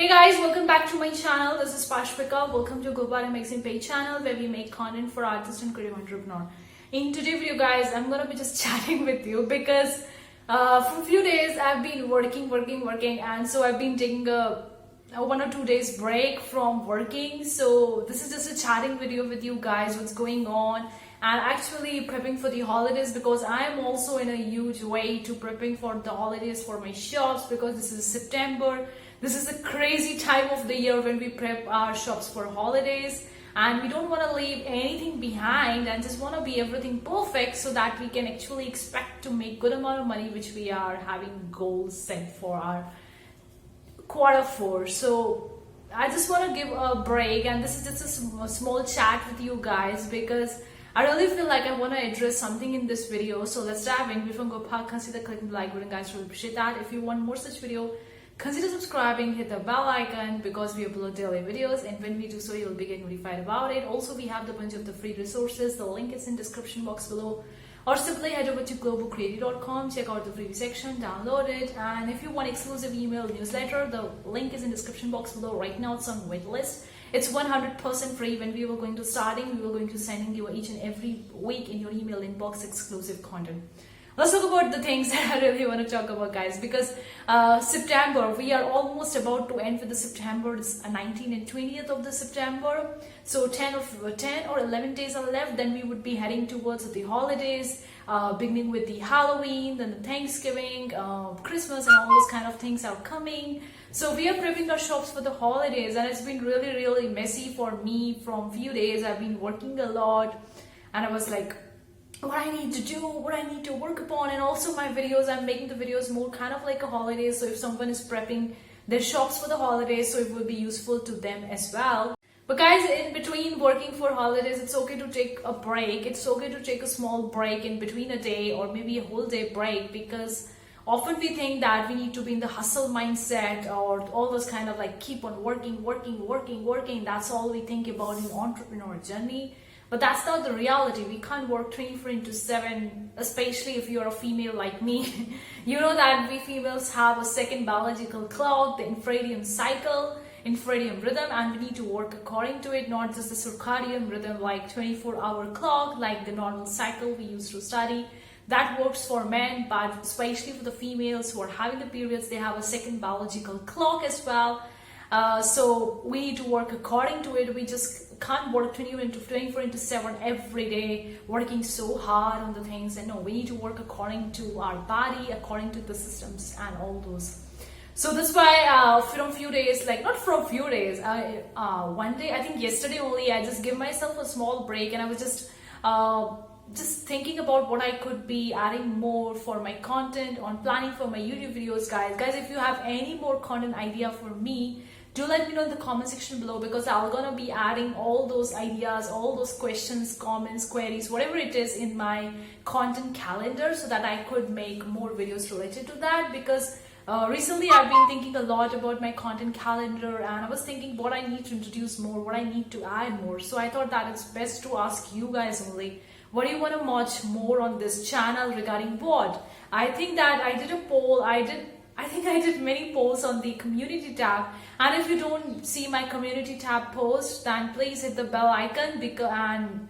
Hey guys, welcome back to my channel. This is Pashpika. Welcome to Globo Arte magazine page channel where we make content for artists and creative entrepreneur. In today's video guys, I'm gonna be just chatting with you because for a few days I've been working and so I've been taking a 1 or 2 days break from working. So this is just a chatting video with you guys, what's going on, and actually prepping for the holidays because I am also in a huge way to prepping for the holidays for my shops because this is September. This is a crazy time of the year when we prep our shops for holidays, and we don't want to leave anything behind and just want to be everything perfect so that we can actually expect to make good amount of money, which we are having goals set for our Q4. So I just want to give a break, and this is just a small chat with you guys because I really feel like I want to address something in this video. So let's dive in. Before we go back, consider clicking the like button guys, really appreciate that. If you want more such video, consider subscribing, hit the bell icon because we upload daily videos, and when we do so you'll be getting notified about it. Also, we have the bunch of the free resources. The link is in description box below, or simply head over to globocreative.com, check out the freebie section, download it. And if you want exclusive email newsletter, the link is in description box below. Right now it's on waitlist. It's 100% free. When we were going to sending you each and every week in your email inbox exclusive content. Let's talk about the things that I really want to talk about guys, because September, we are almost about to end with the September. It's 19th and 20th of the September, so 10 or 11 days are left. Then we would be heading towards the holidays, beginning with the Halloween, then the Thanksgiving, Christmas, and all those kind of things are coming. So we are prepping our shops for the holidays, and it's been really messy for me. From few days I've been working a lot, and I was like, what I need to do, what I need to work upon. And also my videos, I'm making the videos more kind of like a holiday, so if someone is prepping their shops for the holidays, so it will be useful to them as well. But guys, in between working for holidays, it's okay to take a break. It's okay to take a small break in between a day or maybe a whole day break, because often we think that we need to be in the hustle mindset or all those kind of like keep on working. That's all we think about in entrepreneur journey. But that's not the reality. We can't work 24/7, especially if you're a female like me. You know that we females have a second biological clock, the infradian cycle, infradian rhythm, and we need to work according to it, not just the circadian rhythm like 24-hour clock, like the normal cycle we used to study. That works for men, but especially for the females who are having the periods, they have a second biological clock as well. So we need to work according to it. We just can't work 24/7 every day, working so hard on the things. And no, we need to work according to our body, according to the systems and all those. So that's why from few days, like not from few days, one day, I think yesterday only, I just gave myself a small break, and I was just thinking about what I could be adding more for my content, on planning for my YouTube videos. Guys, if you have any more content idea for me, do let me know in the comment section below, because I'm gonna be adding all those ideas, all those questions, comments, queries, whatever it is in my content calendar, so that I could make more videos related to that. Because recently I've been thinking a lot about my content calendar, and I was thinking what I need to introduce more, what I need to add more. So I thought that it's best to ask you guys only, what do you want to watch more on this channel regarding what? I think that I did a poll. I think I did many polls on the community tab, and if you don't see my community tab post, then please hit the bell icon and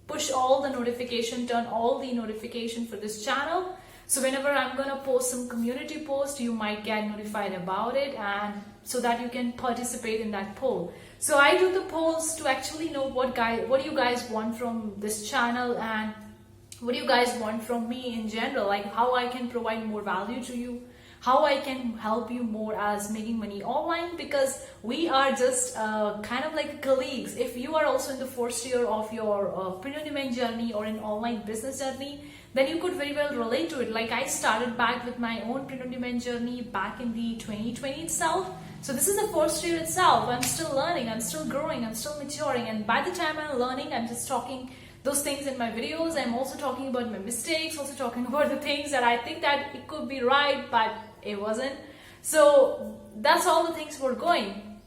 push all the notification, turn all the notification for this channel. So whenever I'm gonna post some community post, you might get notified about it, and so that you can participate in that poll. So I do the polls to actually know what you guys want from this channel, and what you guys want from me in general, like how I can provide more value to you, how I can help you more as making money online, because we are just kind of like colleagues. If you are also in the first year of your print-on-demand journey or an online business journey, then you could very well relate to it. Like I started back with my own print-on-demand journey back in the 2020 itself. So this is the first year itself. I'm still learning, I'm still growing, I'm still maturing, and by the time I'm learning, I'm just talking those things in my videos. I'm also talking about my mistakes, also talking about the things that I think that it could be right, but it wasn't. So that's all the things we're going.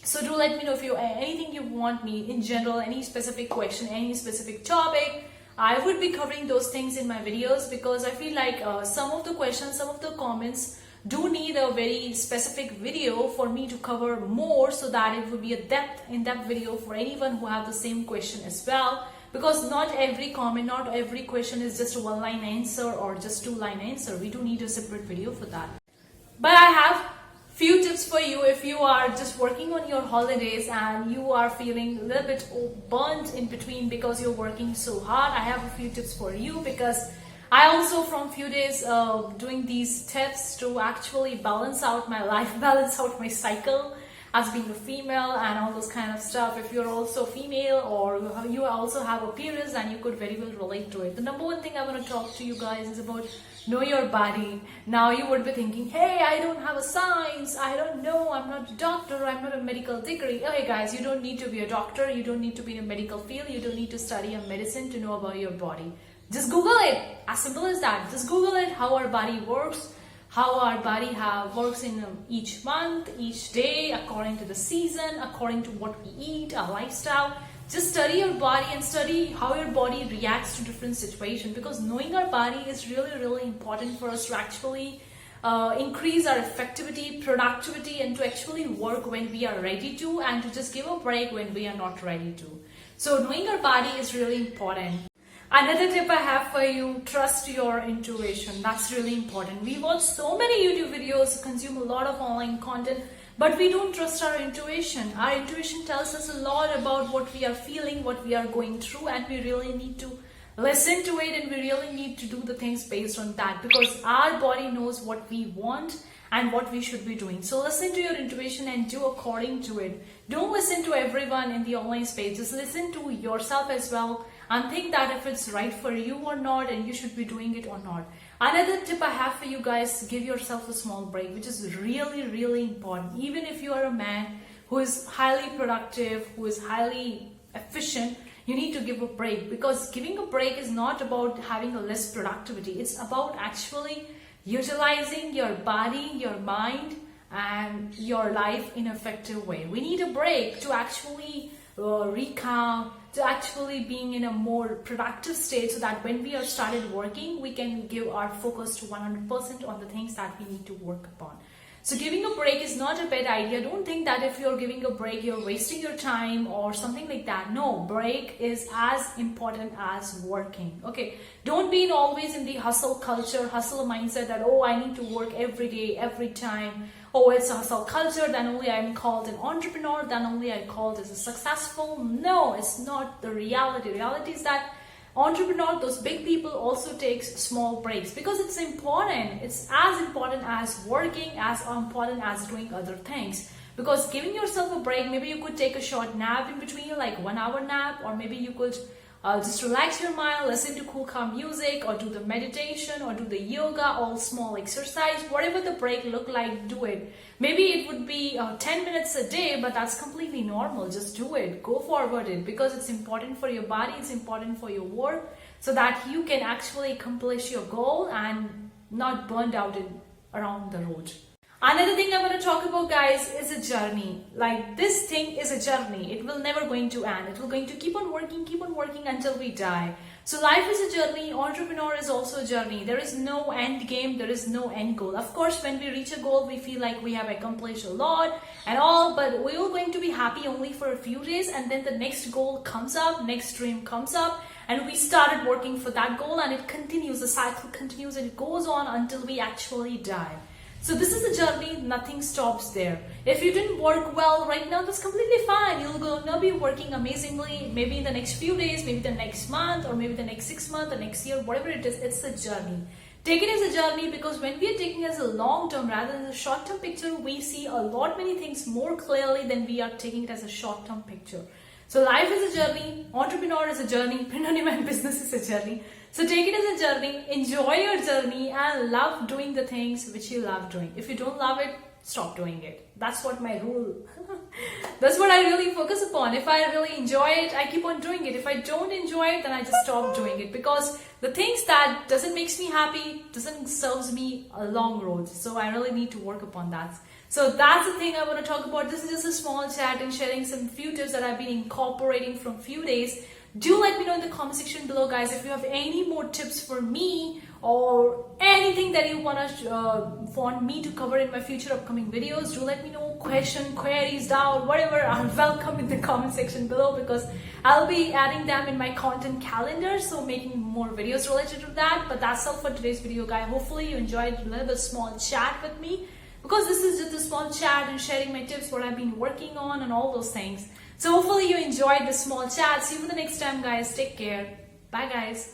So do let me know if you anything you want me in general, any specific question, any specific topic. I would be covering those things in my videos, because I feel like some of the questions, some of the comments do need a very specific video for me to cover more, so that it would be a in-depth video for anyone who have the same question as well. Because not every comment, not every question is just a one-line answer or just two-line answer. We do need a separate video for that. But I have few tips for you if you are just working on your holidays and you are feeling a little bit burnt in between because you're working so hard. I have a few tips for you, because I also from few days doing these tips to actually balance out my life, balance out my cycle as being a female and all those kind of stuff. If you're also female or you also have a period, then you could very well relate to it. The number one thing I want to talk to you guys is about know your body. Now you would be thinking, hey, I don't have a science, I don't know, I'm not a doctor, I'm not a medical degree. Okay guys, you don't need to be a doctor, you don't need to be in a medical field, you don't need to study a medicine to know about your body. Just Google it, as simple as that. Just Google it, how our body works, how our body works in each month, each day, according to the season, according to what we eat, our lifestyle. Just study your body and study how your body reacts to different situations, because knowing our body is really, really important for us to actually increase our effectivity, productivity, and to actually work when we are ready to, and to just give a break when we are not ready to. So knowing our body is really important. Another tip I have for you, trust your intuition. That's really important. We watch so many YouTube videos, consume a lot of online content, but we don't trust our intuition. Our intuition tells us a lot about what we are feeling, what we are going through, and we really need to listen to it, and we really need to do the things based on that, because our body knows what we want and what we should be doing. So listen to your intuition and do according to it. Don't listen to everyone in the online space. Just listen to yourself as well and think that if it's right for you or not, and you should be doing it or not. Another tip I have for you guys, give yourself a small break, which is really, really important. Even if you are a man who is highly productive, who is highly efficient, you need to give a break, because giving a break is not about having a less productivity. It's about actually utilizing your body, your mind, and your life in an effective way. We need a break to actually recount, to actually being in a more productive state, so that when we are started working, we can give our focus to 100% on the things that we need to work upon. So giving a break is not a bad idea. Don't think that if you're giving a break, you're wasting your time or something like that. No, break is as important as working. Okay, don't be always in the hustle culture, hustle mindset that, oh, I need to work every day, every time. Oh, it's a hustle culture, then only I'm called an entrepreneur, then only I'm called as a successful. No, it's not the reality. Reality is that entrepreneur, those big people also takes small breaks, because it's important. It's as important as working, as important as doing other things. Because giving yourself a break, maybe you could take a short nap in between, like 1 hour nap, or maybe you could just relax your mind, listen to cool calm music, or do the meditation, or do the yoga, all small exercise, whatever the break look like, do it. Maybe it would be 10 minutes a day, but that's completely normal. Just do it, go forward it, because it's important for your body, it's important for your work, so that you can actually accomplish your goal and not burned out around the road. Another thing I want to talk about, guys, is a journey. Like, this thing is a journey. It will never going to end. It will going to keep on working until we die. So life is a journey. Entrepreneur is also a journey. There is no end game. There is no end goal. Of course, when we reach a goal, we feel like we have accomplished a lot and all, but we are going to be happy only for a few days, and then the next goal comes up, next dream comes up, and we started working for that goal, and it continues. The cycle continues, and it goes on until we actually die. So this is a journey, nothing stops there. If you didn't work well right now, that's completely fine. You'll gonna be working amazingly, maybe in the next few days, maybe the next month, or maybe the next 6 months, the next year, whatever it is, it's a journey. Take it as a journey, because when we are taking it as a long term rather than a short term picture, we see a lot many things more clearly than we are taking it as a short term picture. So life is a journey, entrepreneur is a journey, print on demand business is a journey. So take it as a journey, enjoy your journey, and love doing the things which you love doing. If you don't love it, stop doing it. That's what my rule. That's what I really focus upon. If I really enjoy it, I keep on doing it. If I don't enjoy it, then I just stop doing it, because the things that doesn't makes me happy doesn't serves me a long road. So I really need to work upon that. So that's the thing I want to talk about. This is just a small chat and sharing some few tips that I've been incorporating from few days Do let me know in the comment section below, guys, if you have any more tips for me or anything that you want me to cover in my future upcoming videos. Do let me know. Question, queries, doubt, whatever are welcome in the comment section below, because I'll be adding them in my content calendar, so making more videos related to that. But that's all for today's video, guys. Hopefully you enjoyed a little bit small chat with me, because this is just a small chat and sharing my tips, what I've been working on and all those things. So hopefully you enjoyed this small chat. See you for the next time, guys. Take care. Bye, guys.